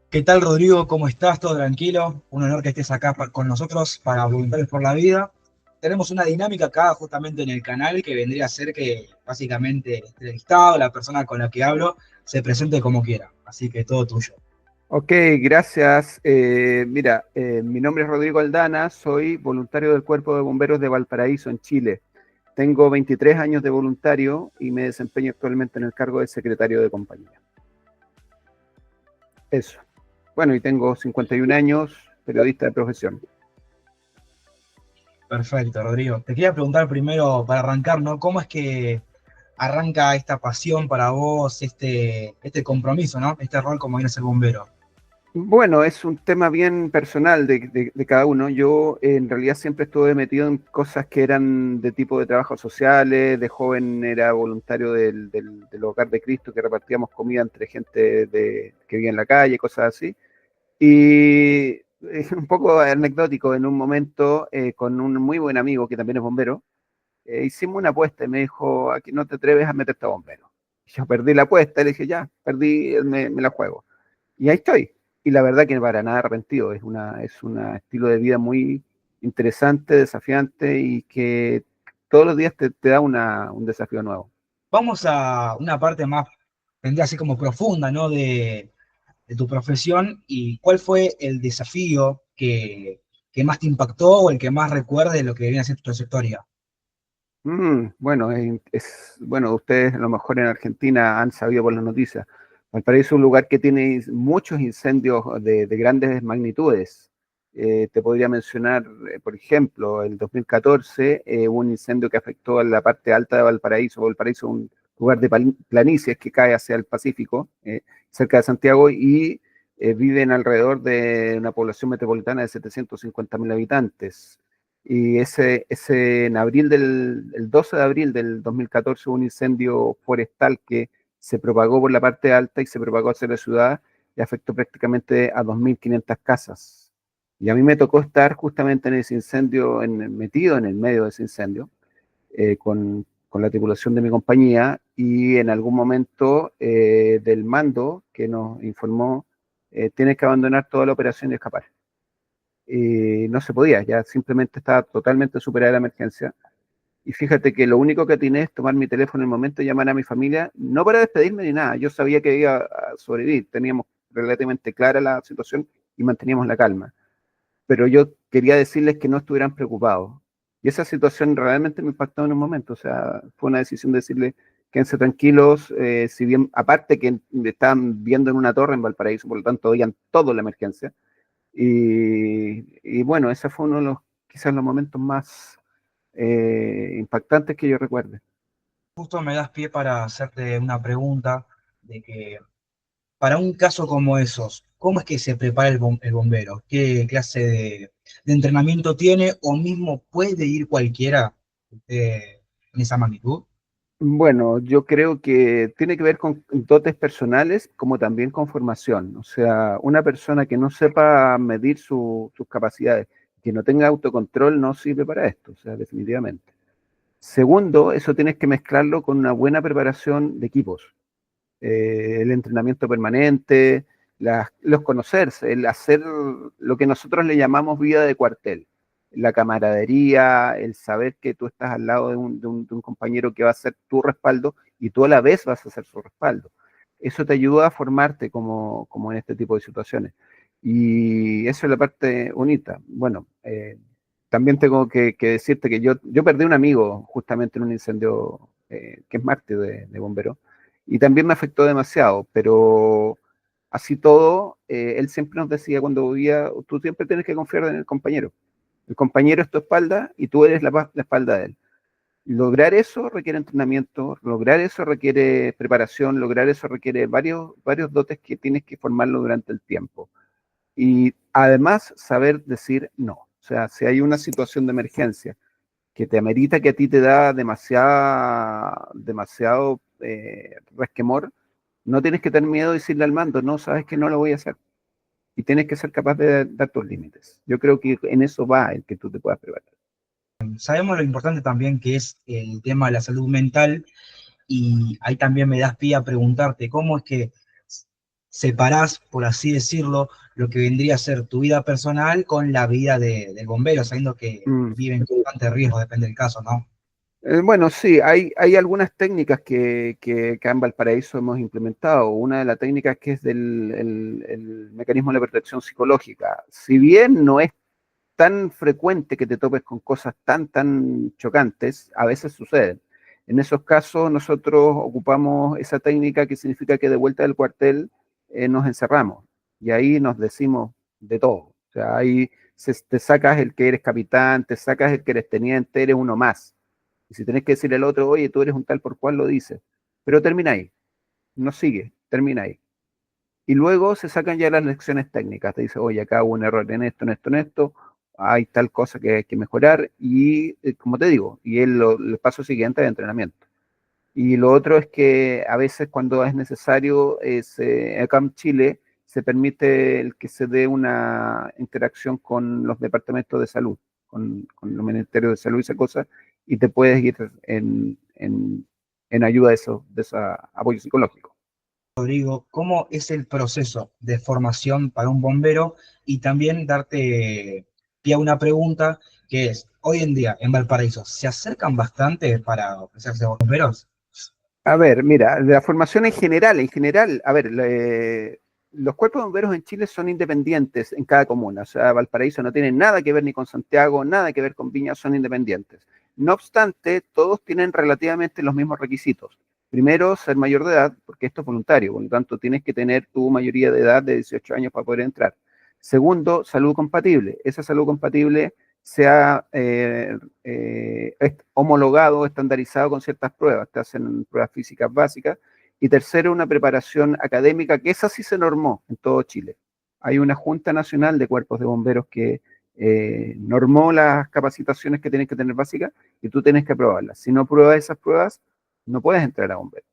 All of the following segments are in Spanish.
¿Qué tal, Rodrigo? ¿Cómo estás? ¿Todo tranquilo? Un honor que estés acá con nosotros para Voluntarios por la Vida. Tenemos una dinámica acá justamente en el canal que vendría a ser que básicamente el entrevistado, la persona con la que hablo, se presente como quiera. Así que todo tuyo. Ok, gracias. Mira, mi nombre es Rodrigo Aldana, soy voluntario del Cuerpo de Bomberos de Valparaíso, en Chile. Tengo 23 años de voluntario y me desempeño actualmente en el cargo de secretario de compañía. Eso. Bueno, y tengo 51 años, periodista de profesión. Perfecto, Rodrigo. Te quería preguntar primero, para arrancar, ¿no? ¿Cómo es que arranca esta pasión para vos, este compromiso, ¿no? Este rol como viene a ser bombero. Bueno, es un tema bien personal de cada uno. Yo en realidad siempre estuve metido en cosas que eran de tipo de trabajos sociales. De joven era voluntario del Hogar de Cristo, que repartíamos comida entre gente que vivía en la calle, cosas así. Y es un poco anecdótico, en un momento con un muy buen amigo que también es bombero, hicimos una apuesta y me dijo: aquí no te atreves a meterte a bombero. Y yo perdí la apuesta y le dije: ya, perdí, me la juego. Y ahí estoy. Y la verdad que para nada arrepentido, es un estilo de vida muy interesante, desafiante y que todos los días te da un desafío nuevo. Vamos a una parte más, vendría así como profunda, ¿no? De tu profesión y cuál fue el desafío que más te impactó o el que más recuerdes de lo que viene a ser tu trayectoria. Bueno, bueno, ustedes a lo mejor en Argentina han sabido por las noticias. Valparaíso es un lugar que tiene muchos incendios de grandes magnitudes. Te podría mencionar, por ejemplo, el 2014 hubo un incendio que afectó a la parte alta de Valparaíso. Valparaíso es un lugar de planicies que cae hacia el Pacífico, cerca de Santiago, y viven alrededor de una población metropolitana de 750.000 habitantes. Y ese en abril el 12 de abril del 2014 hubo un incendio forestal que se propagó por la parte alta y se propagó hacia la ciudad y afectó prácticamente a 2.500 casas. Y a mí me tocó estar justamente en ese incendio, metido en el medio de ese incendio, con la tripulación de mi compañía, y en algún momento del mando que nos informó: tienes que abandonar toda la operación y escapar. No se podía, ya simplemente estaba totalmente superada la emergencia. Y fíjate que lo único que atiné es tomar mi teléfono en el momento y llamar a mi familia, no para despedirme ni nada. Yo sabía que iba a sobrevivir, teníamos relativamente clara la situación y manteníamos la calma. Pero yo quería decirles que no estuvieran preocupados. Y esa situación realmente me impactó en un momento. O sea, fue una decisión de decirles: quédense tranquilos, si bien, aparte que estaban viendo en una torre en Valparaíso, por lo tanto, oían toda la emergencia. Y bueno, ese fue uno de los, quizás los momentos más impactantes que yo recuerde. Justo me das pie para hacerte una pregunta de que para un caso como esos, ¿cómo es que se prepara el bombero? ¿Qué clase de entrenamiento tiene o mismo puede ir cualquiera en esa magnitud? Bueno, yo creo que tiene que ver con dotes personales como también con formación. O sea, una persona que no sepa medir sus capacidades, que no tenga autocontrol, no sirve para esto, o sea, definitivamente. Segundo, eso tienes que mezclarlo con una buena preparación de equipos. El entrenamiento permanente, los conocerse, el hacer lo que nosotros le llamamos vida de cuartel, la camaradería, el saber que tú estás al lado de un compañero que va a ser tu respaldo y tú a la vez vas a ser su respaldo. Eso te ayuda a formarte como en este tipo de situaciones. Y eso es la parte bonita. Bueno, también tengo que decirte que yo perdí un amigo justamente en un incendio que es mártir de bomberos, y también me afectó demasiado, pero así todo, él siempre nos decía cuando vivía: tú siempre tienes que confiar en el compañero es tu espalda y tú eres la espalda de él. Lograr eso requiere entrenamiento, lograr eso requiere preparación, lograr eso requiere varios dotes que tienes que formarlo durante el tiempo. Y además saber decir no. O sea, si hay una situación de emergencia que te amerita, que a ti te da demasiado resquemor, no tienes que tener miedo de decirle al mando: no, sabes que no lo voy a hacer. Y tienes que ser capaz de dar tus límites. Yo creo que en eso va el que tú te puedas preparar. Sabemos lo importante también que es el tema de la salud mental y ahí también me das pie a preguntarte cómo es que separás, por así decirlo, lo que vendría a ser tu vida personal con la vida del bombero, sabiendo que Mm. vive en constante riesgo, depende del caso, ¿no? Bueno, sí, hay algunas técnicas que acá en Valparaíso hemos implementado. Una de las técnicas que es el mecanismo de la protección psicológica. Si bien no es tan frecuente que te topes con cosas tan chocantes, a veces suceden. En esos casos nosotros ocupamos esa técnica que significa que de vuelta del cuartel nos encerramos y ahí nos decimos de todo. O sea, ahí te sacas el que eres capitán, te sacas el que eres teniente, eres uno más. Y si tenés que decirle al otro, oye, tú eres un tal por cual, lo dices. Pero termina ahí, no sigue, termina ahí. Y luego se sacan ya las lecciones técnicas. Te dice, oye, acá hubo un error en esto, hay tal cosa que hay que mejorar. Y como te digo, y el paso siguiente de entrenamiento. Y lo otro es que a veces cuando es necesario, acá en Chile se permite el que se dé una interacción con los departamentos de salud, con los ministerios de salud y esas cosas, y te puedes ir en ayuda de ese apoyo psicológico. Rodrigo, ¿cómo es el proceso de formación para un bombero? Y también darte pie a una pregunta que es, hoy en día en Valparaíso, ¿se acercan bastante para ofrecerse bomberos? A ver, mira, de la formación en general, a ver, los cuerpos de bomberos en Chile son independientes en cada comuna. O sea, Valparaíso no tiene nada que ver ni con Santiago, nada que ver con Viña, son independientes. No obstante, todos tienen relativamente los mismos requisitos. Primero, ser mayor de edad, porque esto es voluntario, por lo tanto, tienes que tener tu mayoría de edad de 18 años para poder entrar. Segundo, salud compatible. Esa salud compatible sea homologado, estandarizado con ciertas pruebas, te hacen pruebas físicas básicas. Y tercero, una preparación académica, que esa sí se normó en todo Chile. Hay una Junta Nacional de Cuerpos de Bomberos que normó las capacitaciones que tienes que tener básicas y tú tienes que aprobarlas. Si no pruebas esas pruebas, no puedes entrar a bombero.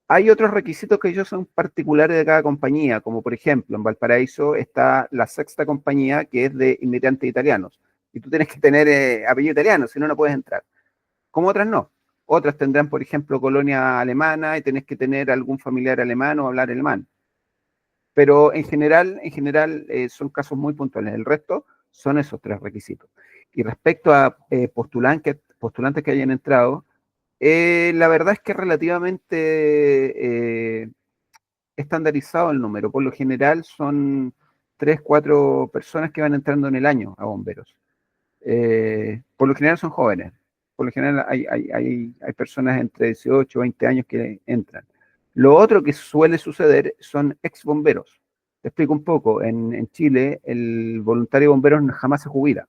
Hay otros requisitos que ellos son particulares de cada compañía, como por ejemplo en Valparaíso está la sexta compañía que es de inmigrantes italianos. Y tú tienes que tener apellido italiano, si no, no puedes entrar. Como otras no. Otras tendrán, por ejemplo, colonia alemana y tenés que tener algún familiar alemán o hablar alemán. Pero en general son casos muy puntuales. El resto son esos tres requisitos. Y respecto a postulantes que hayan entrado, la verdad es que relativamente estandarizado el número. Por lo general son 3, 4 personas que van entrando en el año a bomberos. Por lo general son jóvenes. Por lo general hay personas entre 18 y 20 años que entran. Lo otro que suele suceder son ex bomberos. Te explico un poco. En Chile, el voluntario de bomberos jamás se jubila.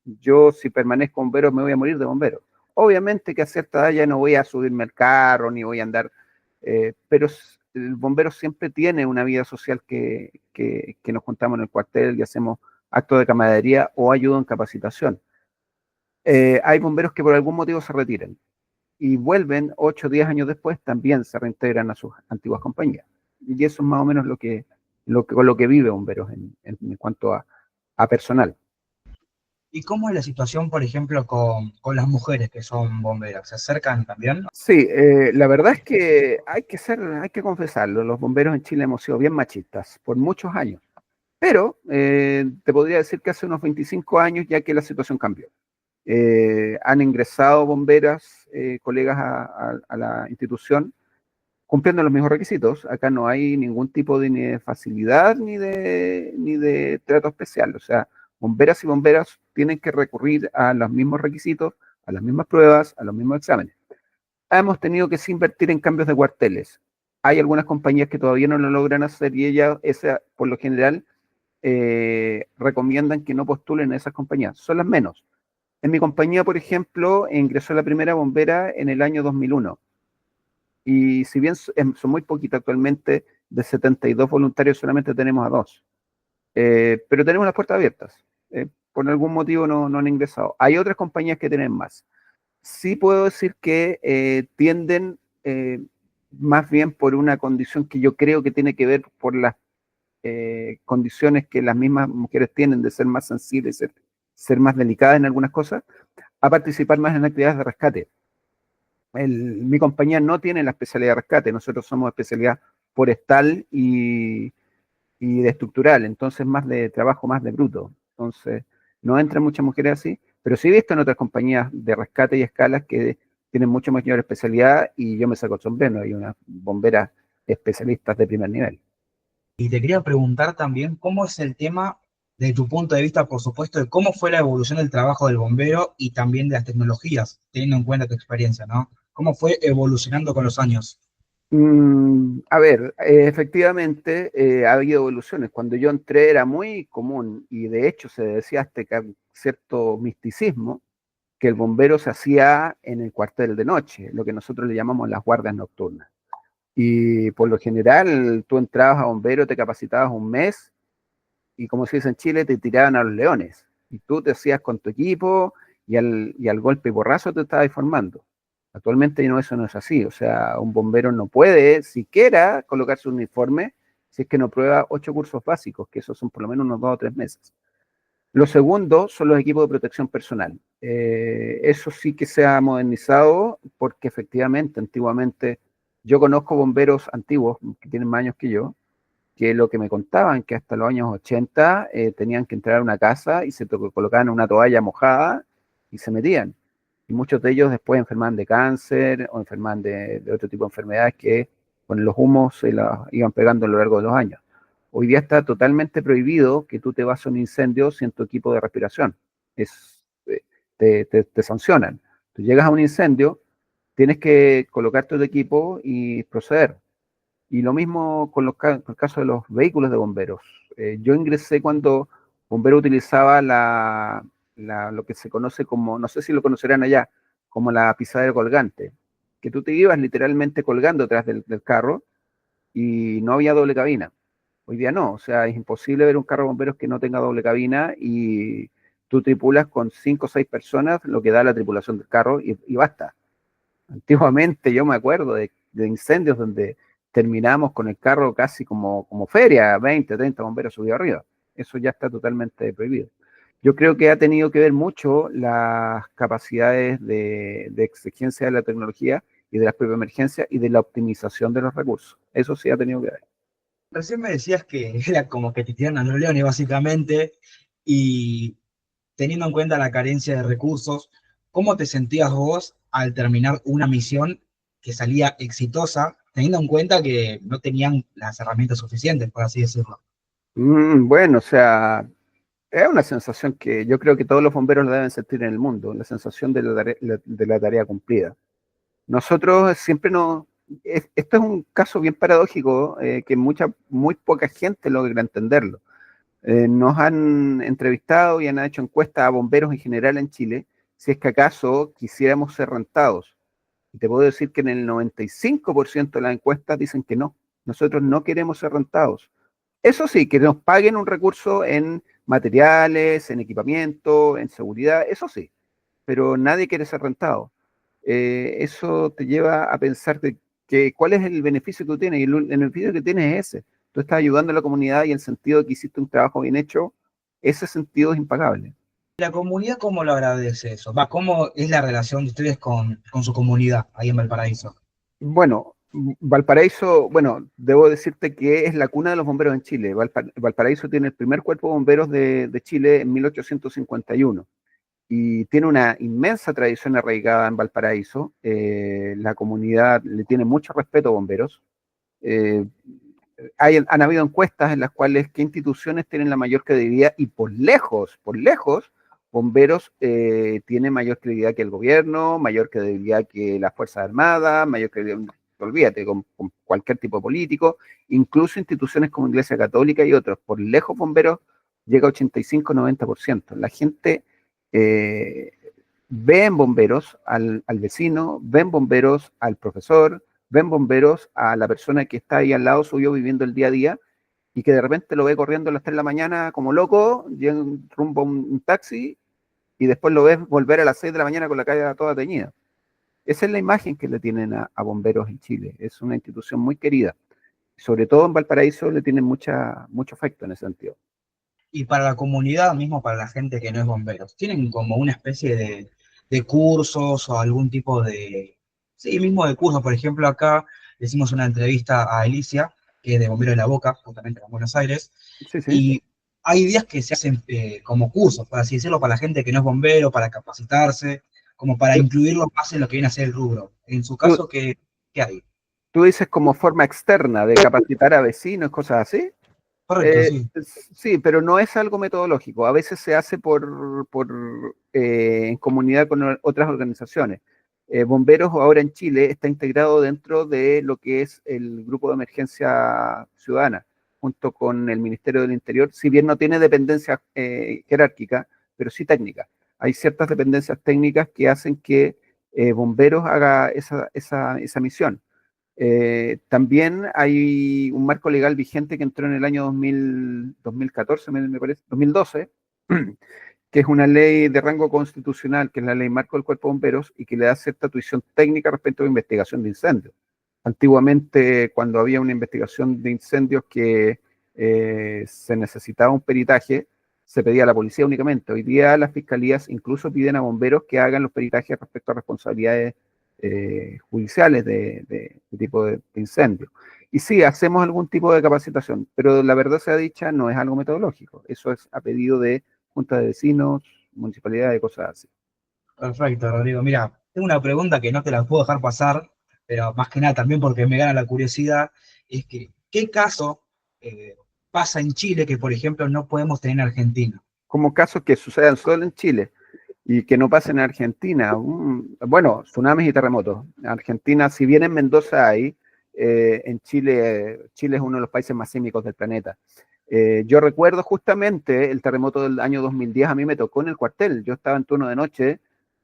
Yo, si permanezco bombero, me voy a morir de bombero. Obviamente que a cierta edad ya no voy a subirme al carro, ni voy a andar, pero el bombero siempre tiene una vida social que nos juntamos en el cuartel y hacemos actos de camaradería o ayuda en capacitación. Hay bomberos que por algún motivo se retiran y vuelven 8 o 10 años después, también se reintegran a sus antiguas compañías. Y eso es más o menos con lo que vive bomberos en cuanto a personal. ¿Y cómo es la situación, por ejemplo, con las mujeres que son bomberas? ¿Se acercan también? Sí, la verdad es que hay que confesarlo, los bomberos en Chile hemos sido bien machistas por muchos años, pero te podría decir que hace unos 25 años ya que la situación cambió. Han ingresado bomberas, colegas a la institución, cumpliendo los mismos requisitos. Acá no hay ningún tipo de, ni de facilidad ni de trato especial. O sea, bomberas y bomberas tienen que recurrir a los mismos requisitos, a las mismas pruebas, a los mismos exámenes. Hemos tenido que sí invertir en cambios de cuarteles. Hay algunas compañías que todavía no lo logran hacer y ellas, por lo general, recomiendan que no postulen a esas compañías. Son las menos. En mi compañía, por ejemplo, ingresó la primera bombera en el año 2001. Y si bien son muy poquitas actualmente, de 72 voluntarios solamente tenemos a 2. Pero tenemos las puertas abiertas. Por algún motivo no han ingresado. Hay otras compañías que tienen más. Sí puedo decir que tienden más bien por una condición que yo creo que tiene que ver por las condiciones que las mismas mujeres tienen de ser más sensibles, ser más delicadas en algunas cosas, a participar más en actividades de rescate. Mi compañía no tiene la especialidad de rescate, nosotros somos especialidad forestal y y de estructural, entonces más de trabajo, más de bruto. Entonces, no entran muchas mujeres así, pero sí he visto en otras compañías de rescate y escalas que tienen mucho mayor especialidad y yo me saco el sombrero, hay unas bomberas especialistas de primer nivel. Y te quería preguntar también cómo es el tema, de tu punto de vista, por supuesto, de cómo fue la evolución del trabajo del bombero y también de las tecnologías, teniendo en cuenta tu experiencia, ¿no? ¿Cómo fue evolucionando con los años? A ver, efectivamente ha habido evoluciones. Cuando yo entré era muy común y de hecho se decía hasta que cierto misticismo que el bombero se hacía en el cuartel de noche, lo que nosotros le llamamos las guardias nocturnas. Y por lo general tú entrabas a bombero, te capacitabas un mes y como se dice en Chile, te tiraban a los leones. Y tú te hacías con tu equipo y al golpe y borrazo te estabas formando. Actualmente no, eso no es así. O sea, un bombero no puede siquiera colocarse un uniforme si es que no prueba 8 cursos básicos, que esos son por lo menos unos 2 o 3 meses. Lo segundo son los equipos de protección personal. Eso sí que se ha modernizado porque efectivamente, antiguamente, yo conozco bomberos antiguos que tienen más años que yo, que lo que me contaban, que hasta los años 80 tenían que entrar a una casa y se colocaban una toalla mojada y se metían. Y muchos de ellos después enfermaban de cáncer o enfermaban de otro tipo de enfermedades que con los humos se las iban pegando a lo largo de los años. Hoy día está totalmente prohibido que tú te vas a un incendio sin tu equipo de respiración. Te sancionan. Tú llegas a un incendio, tienes que colocar tu equipo y proceder. Y lo mismo con el caso de los vehículos de bomberos. Yo ingresé cuando bombero utilizaba lo que se conoce como, no sé si lo conocerán allá, como la pisadera colgante, que tú te ibas literalmente colgando detrás del carro y no había doble cabina. Hoy día no, o sea, es imposible ver un carro de bomberos que no tenga doble cabina y tú tripulas con 5 o 6 personas, lo que da la tripulación del carro y basta. Antiguamente yo me acuerdo de incendios donde terminamos con el carro casi como feria, 20, 30 bomberos subidos arriba. Eso ya está totalmente prohibido. Yo creo que ha tenido que ver mucho las capacidades de exigencia de la tecnología y de las propias emergencias y de la optimización de los recursos. Eso sí ha tenido que ver. Recién me decías que era como que te tiran a los leones, básicamente, y teniendo en cuenta la carencia de recursos, ¿cómo te sentías vos al terminar una misión que salía exitosa, teniendo en cuenta que no tenían las herramientas suficientes, por así decirlo? Bueno, o sea, es una sensación que yo creo que todos los bomberos la deben sentir en el mundo, la sensación de la tarea cumplida. Nosotros siempre nos... Esto es un caso bien paradójico que muy poca gente logra entenderlo. Nos han entrevistado y han hecho encuestas a bomberos en general en Chile si es que acaso quisiéramos ser rentados. Y te puedo decir que en el 95% de las encuestas dicen que no. Nosotros no queremos ser rentados. Eso sí, que nos paguen un recurso en materiales, en equipamiento, en seguridad, eso sí, pero nadie quiere ser rentado. Eso te lleva a pensar que cuál es el beneficio que tú tienes, y el beneficio que tienes es ese. Tú estás ayudando a la comunidad y el sentido de que hiciste un trabajo bien hecho, ese sentido es impagable. ¿La comunidad cómo lo agradece eso? Va, ¿cómo es la relación de ustedes con su comunidad ahí en Valparaíso? Bueno, Valparaíso, bueno, debo decirte que es la cuna de los bomberos en Chile. Valparaíso tiene el primer cuerpo de bomberos de Chile en 1851 y tiene una inmensa tradición arraigada en Valparaíso. La comunidad le tiene mucho respeto a bomberos. Eh, han habido encuestas en las cuales qué instituciones tienen la mayor credibilidad y por lejos, bomberos tiene mayor credibilidad que el gobierno, mayor credibilidad que las Fuerzas Armadas, mayor credibilidad, olvídate, con cualquier tipo de político, incluso instituciones como Iglesia Católica y otros. Por lejos, bomberos llega a 85-90%. La gente eh, ve en bomberos al vecino, ven bomberos al profesor, ven bomberos a la persona que está ahí al lado suyo viviendo el día a día y que de repente lo ve corriendo a las 3 de la mañana como loco, llega rumbo a un taxi y después lo ves volver a las 6 de la mañana con la calle toda teñida. Esa es la imagen que le tienen a bomberos en Chile. Es una institución muy querida. Sobre todo en Valparaíso le tienen mucho afecto en ese sentido. Y para la comunidad, mismo para la gente que no es bomberos, ¿tienen como una especie de cursos o algún tipo de, sí, mismo de cursos? Por ejemplo, acá le hicimos una entrevista a Alicia que es de Bomberos de la Boca, justamente en Buenos Aires, Sí, sí. y hay días que se hacen como cursos, por así decirlo, para la gente que no es bombero, para capacitarse, como para Tú, incluirlo más en lo que viene a ser el rubro. En su tú- caso, ¿qué hay? tú dices como forma externa de capacitar a vecinos, cosas así. Correcto, sí. Sí, pero no es algo metodológico. A veces se hace en comunidad con otras organizaciones. Bomberos ahora en Chile está integrado dentro de lo que es el Grupo de Emergencia Ciudadana, junto con el Ministerio del Interior, si bien no tiene dependencia jerárquica, pero sí técnica. Hay ciertas dependencias técnicas que hacen que Bomberos haga esa misión. También hay un marco legal vigente que entró en el año 2014, me parece, 2012, que es una ley de rango constitucional, que es la ley marco del Cuerpo de Bomberos, y que le da cierta tuición técnica respecto a la investigación de incendios. Antiguamente, cuando había una investigación de incendios que se necesitaba un peritaje, se pedía a la policía únicamente. Hoy día las fiscalías incluso piden a bomberos que hagan los peritajes respecto a responsabilidades judiciales de tipo de incendio. Y sí, hacemos algún tipo de capacitación, pero la verdad sea dicha, no es algo metodológico. Eso es a pedido de junta de vecinos, municipalidades, cosas así. Perfecto, Rodrigo. Mira, tengo una pregunta que no te la puedo dejar pasar, pero más que nada también porque me gana la curiosidad, es que, ¿qué caso eh, pasa en Chile que, por ejemplo, no podemos tener en Argentina? Como casos que sucedan solo en Chile y que no pasen en Argentina. Bueno, tsunamis y terremotos. Argentina, si bien en Mendoza hay, en Chile, Chile es uno de los países más sísmicos del planeta. Yo recuerdo justamente el terremoto del año 2010, a mí me tocó en el cuartel. Yo estaba en turno de noche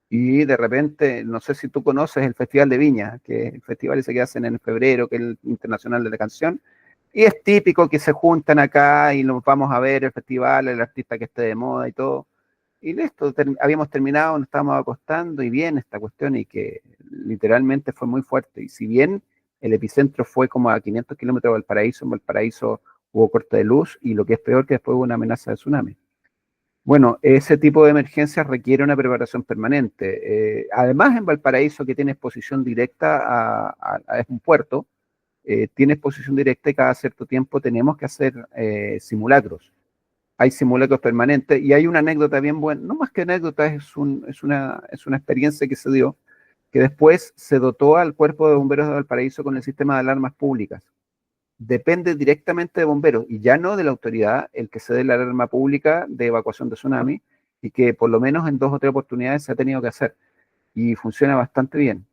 y de repente, no sé si tú conoces el Festival de Viña, que es el festival ese que hacen en febrero, que es el Internacional de la Canción. Y es típico que se juntan acá y nos vamos a ver el festival, el artista que esté de moda y todo. Y listo, habíamos terminado, nos estábamos acostando y bien esta cuestión y que literalmente fue muy fuerte. Y si bien el epicentro fue como a 500 kilómetros de Valparaíso, en Valparaíso hubo corte de luz y lo que es peor que después hubo una amenaza de tsunami. Bueno, ese tipo de emergencias requiere una preparación permanente. Además, en Valparaíso, que tiene exposición directa es un puerto, tiene exposición directa y cada cierto tiempo tenemos que hacer simulacros. Hay simulacros permanentes y hay una anécdota bien buena, no más que anécdota, es una experiencia que se dio, que después se dotó al Cuerpo de Bomberos de Valparaíso con el sistema de alarmas públicas. Depende directamente de bomberos y ya no de la autoridad el que se dé la alarma pública de evacuación de tsunami y que por lo menos en 2 o 3 oportunidades se ha tenido que hacer y funciona bastante bien.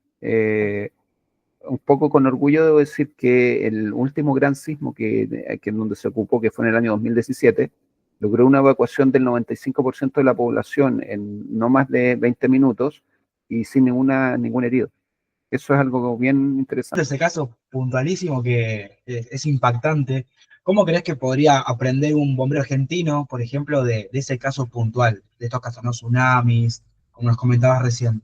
Un poco con orgullo debo decir que el último gran sismo que en donde se ocupó, que fue en el año 2017, logró una evacuación del 95% de la población en no más de 20 minutos y sin ningún herido. Eso es algo bien interesante. Ese caso puntualísimo que es impactante, ¿cómo crees que podría aprender un bombero argentino, por ejemplo, de ese caso puntual, de estos casos, no tsunamis, como nos comentabas recién?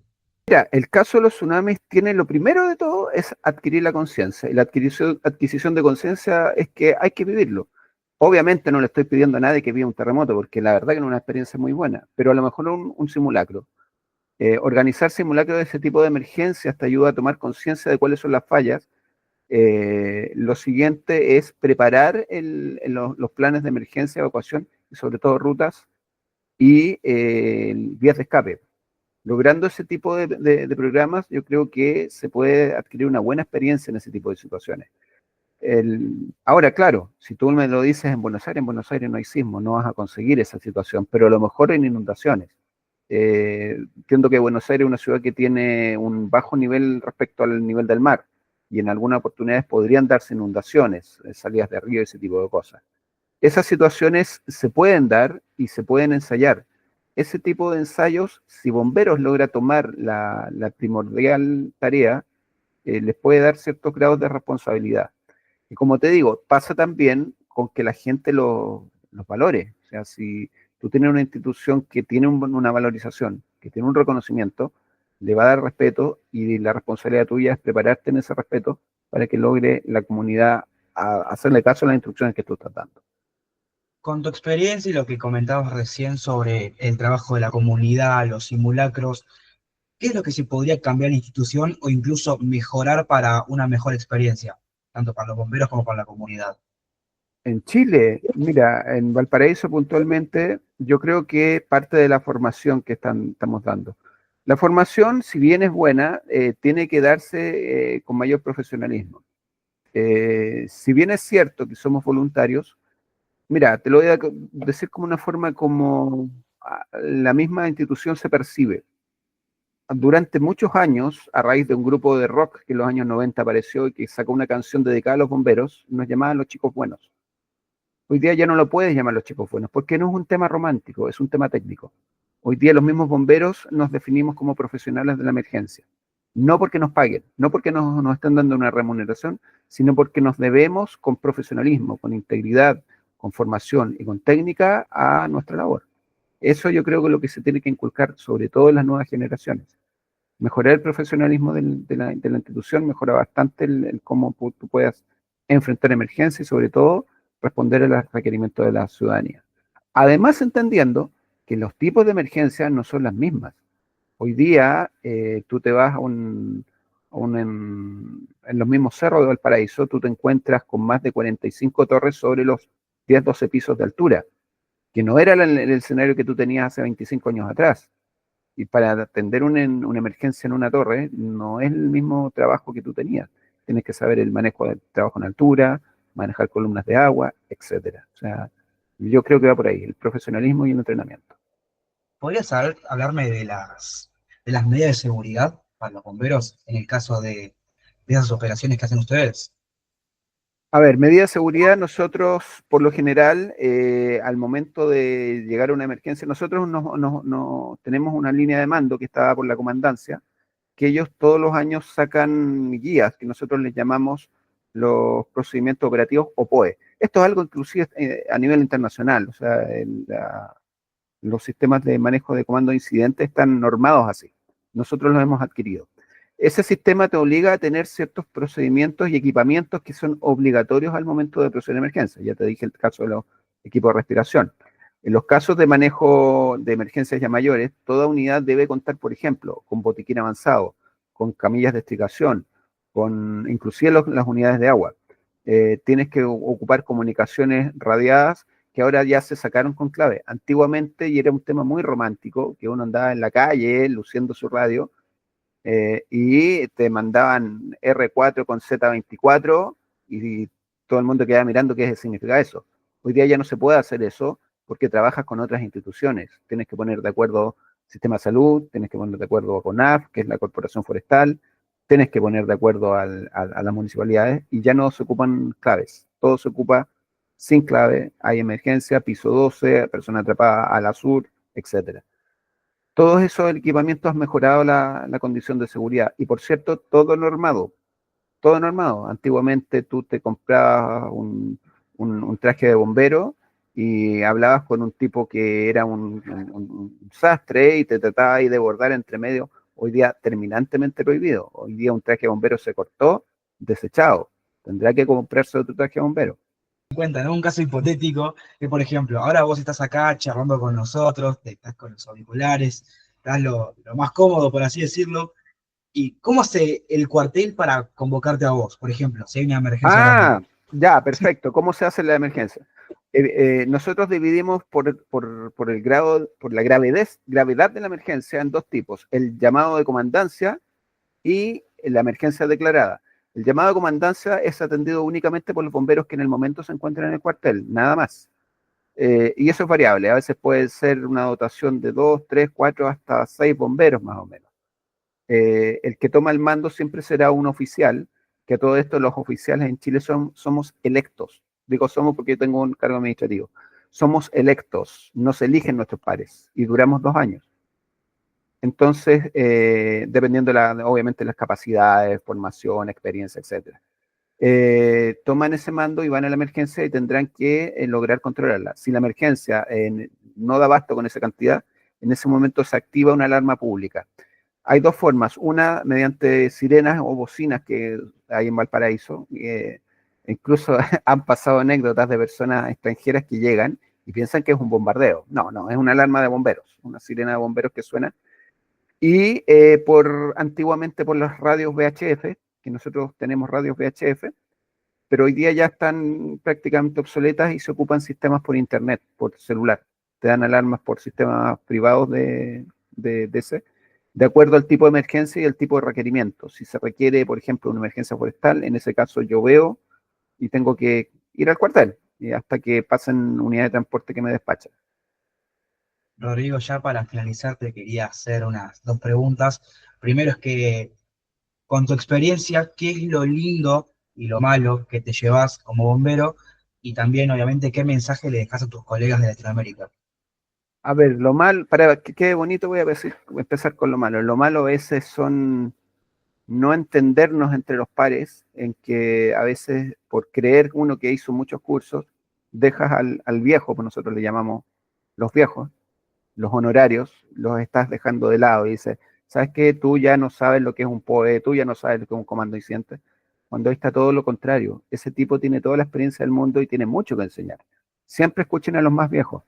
Mira, el caso de los tsunamis tiene lo primero de todo es adquirir la conciencia. Y la adquisición de conciencia es que hay que vivirlo. Obviamente no le estoy pidiendo a nadie que viva un terremoto, porque la verdad que no es una experiencia muy buena, pero a lo mejor un simulacro. Organizar simulacros de ese tipo de emergencias te ayuda a tomar conciencia de cuáles son las fallas. Lo siguiente es preparar los planes de emergencia, evacuación y sobre todo rutas y vías de escape. Logrando ese tipo de programas, yo creo que se puede adquirir una buena experiencia en ese tipo de situaciones. Ahora, claro, si tú me lo dices en Buenos Aires no hay sismo, no vas a conseguir esa situación, pero a lo mejor en inundaciones. Entiendo que Buenos Aires es una ciudad que tiene un bajo nivel respecto al nivel del mar y en algunas oportunidades podrían darse inundaciones, salidas de río, ese tipo de cosas. Esas situaciones se pueden dar y se pueden ensayar. Ese tipo de ensayos, si Bomberos logra tomar la primordial tarea, les puede dar ciertos grados de responsabilidad. Y como te digo, pasa también con que la gente los valore. O sea, si tú tienes una institución que tiene una valorización, que tiene un reconocimiento, le va a dar respeto y la responsabilidad tuya es prepararte en ese respeto para que logre la comunidad hacerle caso a las instrucciones que tú estás dando. Con tu experiencia y lo que comentabas recién sobre el trabajo de la comunidad, los simulacros, ¿qué es lo que se podría cambiar en la institución o incluso mejorar para una mejor experiencia? tanto para los bomberos como para la comunidad. En Chile, mira, en Valparaíso puntualmente, yo creo que parte de la formación que estamos dando. La formación, si bien es buena, tiene que darse con mayor profesionalismo. Si bien es cierto que somos voluntarios, mira, te lo voy a decir como una forma como la misma institución se percibe. Durante muchos años, a raíz de un grupo de rock que en los años 90 apareció y que sacó una canción dedicada a los bomberos, nos llamaban los chicos buenos. Hoy día ya no lo puedes llamar los chicos buenos, porque no es un tema romántico, es un tema técnico. Hoy día los mismos bomberos nos definimos como profesionales de la emergencia. No porque nos paguen, no porque nos estén dando una remuneración, sino porque nos debemos con profesionalismo, con integridad, con formación y con técnica a nuestra labor. Eso yo creo que es lo que se tiene que inculcar, sobre todo en las nuevas generaciones. Mejorar el profesionalismo de la institución mejora bastante el cómo tú puedas enfrentar emergencias y sobre todo responder a los requerimientos de la ciudadanía. Además, entendiendo que los tipos de emergencias no son las mismas. Hoy día tú te vas en los mismos cerros de Valparaíso, tú te encuentras con más de 45 torres sobre los 10, 12 pisos de altura, que no era el escenario que tú tenías hace 25 años atrás. Y para atender una emergencia en una torre no es el mismo trabajo que tú tenías. Tienes que saber el manejo del trabajo en altura, manejar columnas de agua, etcétera. O sea, yo creo que va por ahí, el profesionalismo y el entrenamiento. ¿Podrías hablarme de las medidas de seguridad para los bomberos en el caso de esas operaciones que hacen ustedes? A ver, medida de seguridad, nosotros por lo general, al momento de llegar a una emergencia, nosotros tenemos una línea de mando que está por la comandancia, que ellos todos los años sacan guías, que nosotros les llamamos los procedimientos operativos o POE. Esto es algo inclusive a nivel internacional, o sea, los sistemas de manejo de comando de incidentes están normados así. Nosotros los hemos adquirido. Ese sistema te obliga a tener ciertos procedimientos y equipamientos que son obligatorios al momento de proceder a emergencia. Ya te dije el caso de los equipos de respiración. En los casos de manejo de emergencias ya mayores, toda unidad debe contar, por ejemplo, con botiquín avanzado, con camillas de extricación, con inclusive las unidades de agua. Tienes que ocupar comunicaciones radiadas que ahora ya se sacaron con clave. Antiguamente, y era un tema muy romántico, que uno andaba en la calle luciendo su radio, y te mandaban R4 con Z24 y todo el mundo quedaba mirando qué significa eso. Hoy día ya no se puede hacer eso porque trabajas con otras instituciones. Tienes que poner de acuerdo Sistema de Salud, tienes que poner de acuerdo con AF, que es la Corporación Forestal, tienes que poner de acuerdo a las municipalidades y ya no se ocupan claves. Todo se ocupa sin clave. Hay emergencia, piso 12, persona atrapada a la sur, etcétera. Todos esos equipamientos han mejorado la condición de seguridad. Y por cierto, todo normado, todo normado. Antiguamente tú te comprabas un traje de bombero y hablabas con un tipo que era un sastre y te trataba ahí de bordar entre medio. Hoy día terminantemente prohibido. Hoy día un traje de bombero se cortó, desechado. Tendrá que comprarse otro traje de bombero. Cuenta, ¿no? Un caso hipotético que, por ejemplo, ahora vos estás acá charlando con nosotros, estás con los auriculares, estás lo más cómodo, por así decirlo. ¿Y cómo hace el cuartel para convocarte a vos? Por ejemplo, si hay una emergencia ahora mismo. Ah, ya, perfecto. ¿Cómo se hace la emergencia? Nosotros dividimos por el grado, por la gravedad de la emergencia en dos tipos: el llamado de comandancia y la emergencia declarada. El llamado de comandancia es atendido únicamente por los bomberos que en el momento se encuentran en el cuartel, nada más. Y eso es variable, a veces puede ser una dotación de 2, 3, 4, hasta 6 bomberos más o menos. El que toma el mando siempre será un oficial, que a todo esto los oficiales en Chile somos electos. Digo somos porque yo tengo un cargo administrativo. Somos electos, nos eligen nuestros pares y duramos 2 años. Entonces, dependiendo obviamente las capacidades, formación, experiencia, etcétera. Toman ese mando y van a la emergencia y tendrán que lograr controlarla. Si la emergencia no da abasto con esa cantidad, en ese momento se activa una alarma pública. Hay dos formas: una mediante sirenas o bocinas que hay en Valparaíso. Incluso han pasado anécdotas de personas extranjeras que llegan y piensan que es un bombardeo. No, no, es una alarma de bomberos, una sirena de bomberos que suena. Y antiguamente por las radios VHF, que nosotros tenemos radios VHF, pero hoy día ya están prácticamente obsoletas y se ocupan sistemas por internet, por celular. Te dan alarmas por sistemas privados de ese, de acuerdo al tipo de emergencia y el tipo de requerimiento. Si se requiere, por ejemplo, una emergencia forestal, en ese caso yo veo y tengo que ir al cuartel y hasta que pasen unidad de transporte que me despachan. Rodrigo, ya para finalizar te quería hacer unas dos preguntas. Primero es que, con tu experiencia, ¿qué es lo lindo y lo malo que te llevas como bombero? Y también, obviamente, ¿qué mensaje le dejas a tus colegas de Latinoamérica? A ver, lo mal, para que quede bonito voy a empezar con lo malo. Lo malo a veces son no entendernos entre los pares, en que a veces por creer uno que hizo muchos cursos, dejas al viejo, pues nosotros le llamamos los viejos, los honorarios, los estás dejando de lado y dices, ¿sabes qué? Tú ya no sabes lo que es un POE, tú ya no sabes lo que es un comando eficiente, cuando ahí está todo lo contrario. Ese tipo tiene toda la experiencia del mundo y tiene mucho que enseñar. Siempre escuchen a los más viejos.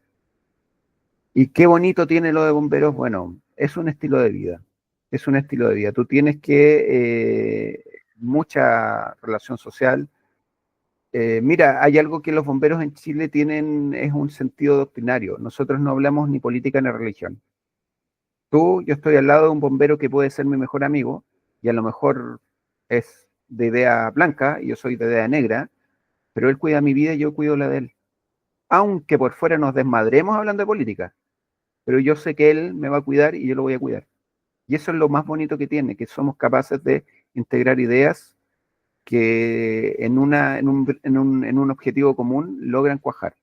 ¿Y qué bonito tiene lo de bomberos? Bueno, es un estilo de vida. Es un estilo de vida. Tú tienes que mucha relación social. Mira, hay algo que los bomberos en Chile tienen, es un sentido doctrinario. Nosotros no hablamos ni política ni religión. Yo estoy al lado de un bombero que puede ser mi mejor amigo y a lo mejor es de idea blanca y yo soy de idea negra, pero él cuida mi vida y yo cuido la de él. Aunque por fuera nos desmadremos hablando de política, pero yo sé que él me va a cuidar y yo lo voy a cuidar. Y eso es lo más bonito que tiene, que somos capaces de integrar ideas que en un objetivo común logran cuajar.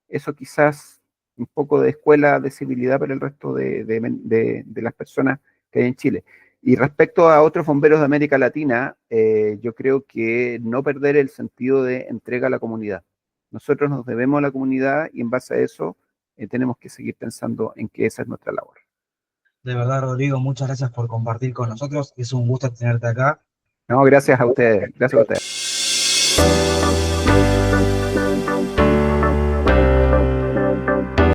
Eso quizás un poco de escuela de civilidad para el resto de las personas que hay en Chile. Y respecto a otros bomberos de América Latina, yo creo que no perder el sentido de entrega a la comunidad. Nosotros nos debemos a la comunidad y en base a eso tenemos que seguir pensando en que esa es nuestra labor. De verdad, Rodrigo, muchas gracias por compartir con nosotros. Es un gusto tenerte acá. No, gracias a ustedes, gracias a ustedes.